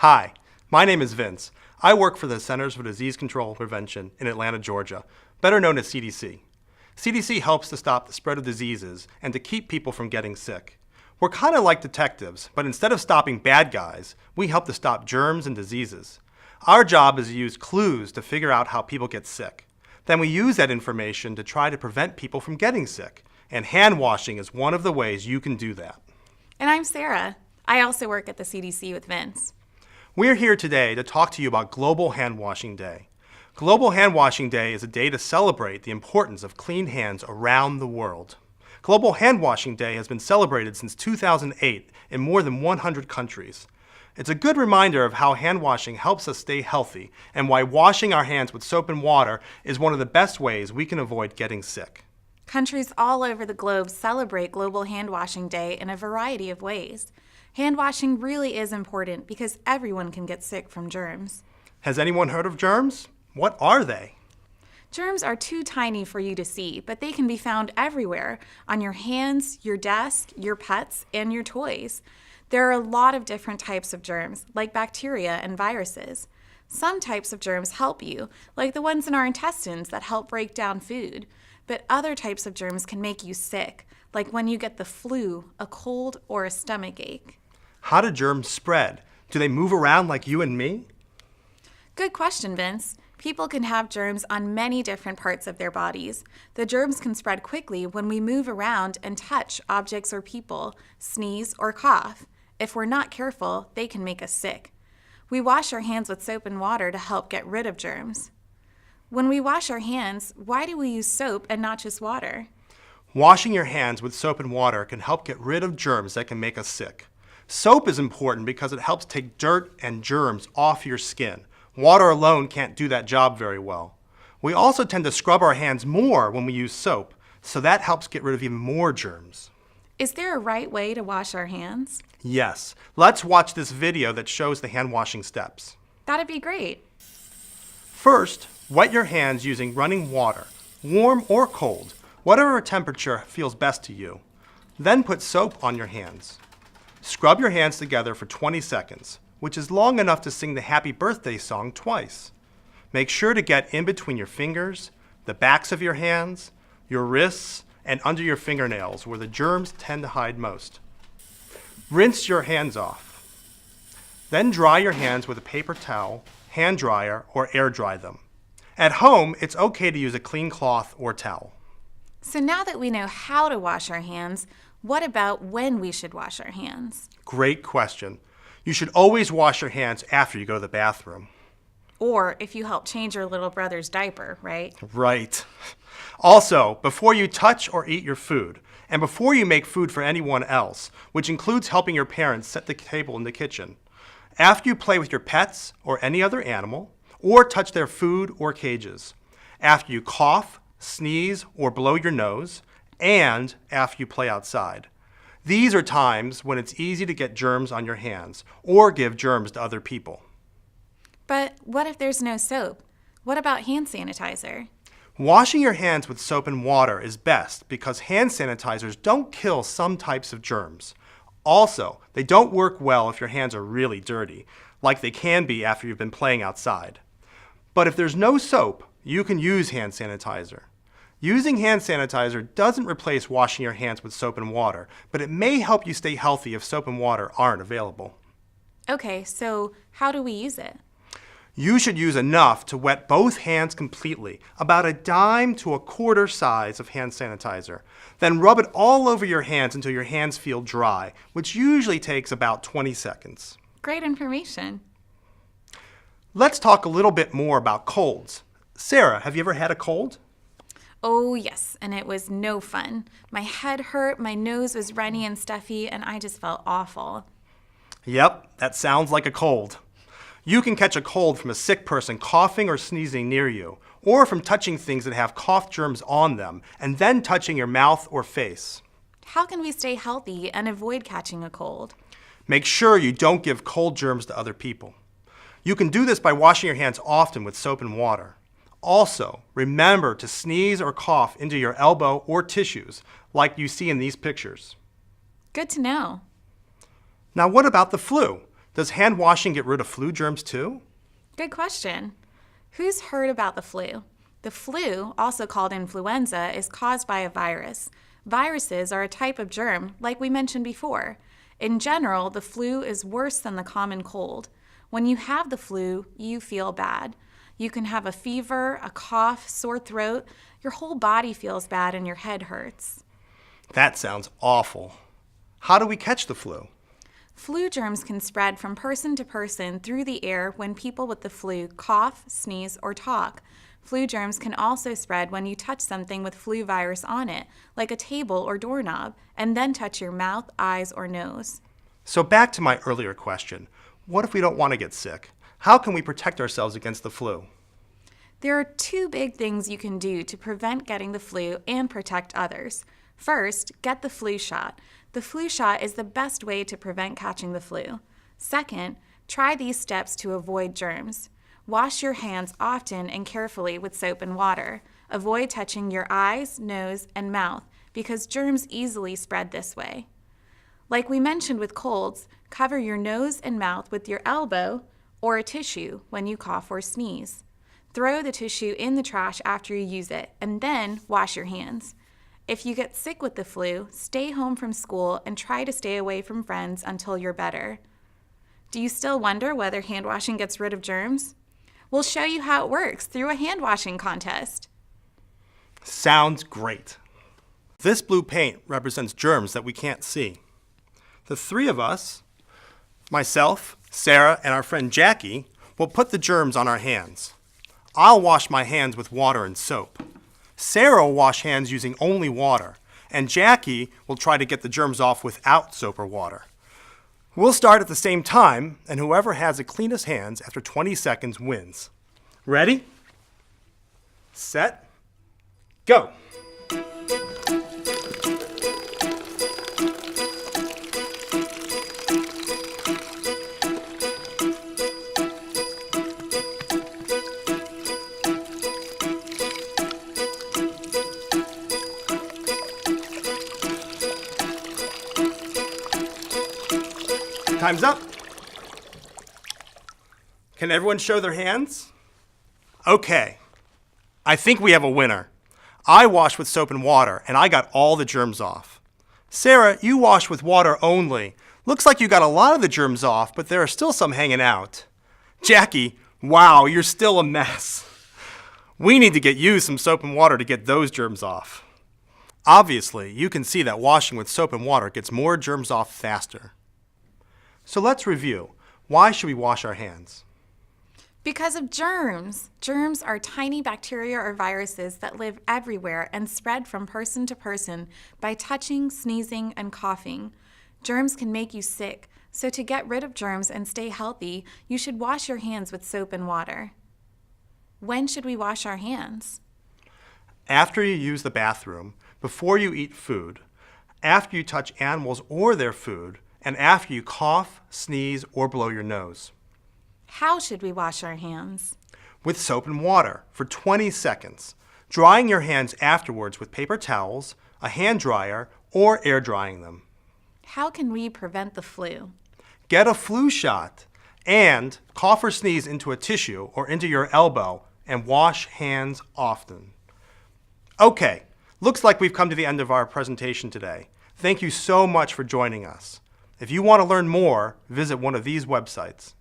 Hi, my name is Vince. I work for the Centers for Disease Control and Prevention in Atlanta, Georgia, better known as CDC. CDC helps to stop the spread of diseases and to keep people from getting sick. We're kind of like detectives, but instead of stopping bad guys, we help to stop germs and diseases. Our job is to use clues to figure out how people get sick. Then we use that information to try to prevent people from getting sick. And hand washing is one of the ways you can do that. And I'm Sarah. I also work at the CDC with Vince. We're here today to talk to you about Global Hand Washing Day. Global Hand Washing Day is a day to celebrate the importance of clean hands around the world. Global Hand Washing Day has been celebrated since 2008 in more than 100 countries. It's a good reminder of how hand washing helps us stay healthy and why washing our hands with soap and water is one of the best ways we can avoid getting sick. Countries all over the globe celebrate Global Hand Washing Day in a variety of ways. Hand washing really is important because everyone can get sick from germs. Has anyone heard of germs? What are they? Germs are too tiny for you to see, but they can be found everywhere, on your hands, your desk, your pets, and your toys. There are a lot of different types of germs, like bacteria and viruses. Some types of germs help you, like the ones in our intestines that help break down food. But other types of germs can make you sick, like when you get the flu, a cold, or a stomach ache. How do germs spread? Do they move around like you and me? Good question, Vince. People can have germs on many different parts of their bodies. The germs can spread quickly when we move around and touch objects or people, sneeze, or cough. If we're not careful, they can make us sick. We wash our hands with soap and water to help get rid of germs. When we wash our hands, why do we use soap and not just water? Washing your hands with soap and water can help get rid of germs that can make us sick. Soap is important because it helps take dirt and germs off your skin. Water alone can't do that job very well. We also tend to scrub our hands more when we use soap, so that helps get rid of even more germs. Is there a right way to wash our hands? Yes. Let's watch this video that shows the hand washing steps. That'd be great. First, wet your hands using running water, warm or cold, whatever temperature feels best to you. Then put soap on your hands. Scrub your hands together for 20 seconds, which is long enough to sing the happy birthday song twice. Make sure to get in between your fingers, the backs of your hands, your wrists, and under your fingernails where the germs tend to hide most. Rinse your hands off. Then dry your hands with a paper towel, hand dryer, or air dry them. At home, it's okay to use a clean cloth or towel. So now that we know how to wash our hands, what about when we should wash our hands? Great question. You should always wash your hands after you go to the bathroom. Or if you help change your little brother's diaper, right? Right. Also, before you touch or eat your food, and before you make food for anyone else, which includes helping your parents set the table in the kitchen, after you play with your pets or any other animal, or touch their food or cages, after you cough, sneeze, or blow your nose, and after you play outside. These are times when it's easy to get germs on your hands or give germs to other people. But what if there's no soap? What about hand sanitizer? Washing your hands with soap and water is best because hand sanitizers don't kill some types of germs. Also, they don't work well if your hands are really dirty, like they can be after you've been playing outside. But if there's no soap, you can use hand sanitizer. Using hand sanitizer doesn't replace washing your hands with soap and water, but it may help you stay healthy if soap and water aren't available. Okay, so how do we use it? You should use enough to wet both hands completely, about a dime to a quarter size of hand sanitizer. Then rub it all over your hands until your hands feel dry, which usually takes about 20 seconds. Great information. Let's talk a little bit more about colds. Sarah, have you ever had a cold? Oh yes, and it was no fun. My head hurt, my nose was runny and stuffy, and I just felt awful. Yep, that sounds like a cold. You can catch a cold from a sick person coughing or sneezing near you, or from touching things that have cough germs on them, and then touching your mouth or face. How can we stay healthy and avoid catching a cold? Make sure you don't give cold germs to other people. You can do this by washing your hands often with soap and water. Also, remember to sneeze or cough into your elbow or tissues, like you see in these pictures. Good to know. Now, what about the flu? Does hand washing get rid of flu germs too? Good question. Who's heard about the flu? The flu, also called influenza, is caused by a virus. Viruses are a type of germ, like we mentioned before. In general, the flu is worse than the common cold. When you have the flu, you feel bad. You can have a fever, a cough, sore throat. Your whole body feels bad and your head hurts. That sounds awful. How do we catch the flu? Flu germs can spread from person to person through the air when people with the flu cough, sneeze, or talk. Flu germs can also spread when you touch something with flu virus on it, like a table or doorknob, and then touch your mouth, eyes, or nose. So back to my earlier question. What if we don't want to get sick? How can we protect ourselves against the flu? There are two big things you can do to prevent getting the flu and protect others. First, get the flu shot. The flu shot is the best way to prevent catching the flu. Second, try these steps to avoid germs. Wash your hands often and carefully with soap and water. Avoid touching your eyes, nose, and mouth because germs easily spread this way. Like we mentioned with colds, cover your nose and mouth with your elbow or a tissue when you cough or sneeze. Throw the tissue in the trash after you use it, and then wash your hands. If you get sick with the flu, stay home from school and try to stay away from friends until you're better. Do you still wonder whether hand washing gets rid of germs? We'll show you how it works through a hand washing contest. Sounds great. This blue paint represents germs that we can't see. The three of us, myself, Sarah, and our friend Jackie, will put the germs on our hands. I'll wash my hands with water and soap. Sarah will wash hands using only water, and Jackie will try to get the germs off without soap or water. We'll start at the same time, and whoever has the cleanest hands after 20 seconds wins. Ready? Set? Go! Time's up. Can everyone show their hands? Okay. I think we have a winner. I washed with soap and water, and I got all the germs off. Sarah, you washed with water only. Looks like you got a lot of the germs off, but there are still some hanging out. Jackie, wow, you're still a mess. We need to get you some soap and water to get those germs off. Obviously, you can see that washing with soap and water gets more germs off faster. So let's review. Why should we wash our hands? Because of germs. Germs are tiny bacteria or viruses that live everywhere and spread from person to person by touching, sneezing, and coughing. Germs can make you sick, so to get rid of germs and stay healthy, you should wash your hands with soap and water. When should we wash our hands? After you use the bathroom, before you eat food, after you touch animals or their food, and after you cough, sneeze, or blow your nose. How should we wash our hands? With soap and water for 20 seconds, drying your hands afterwards with paper towels, a hand dryer, or air drying them. How can we prevent the flu? Get a flu shot and cough or sneeze into a tissue or into your elbow and wash hands often. Okay, looks like we've come to the end of our presentation today. Thank you so much for joining us. If you want to learn more, visit one of these websites.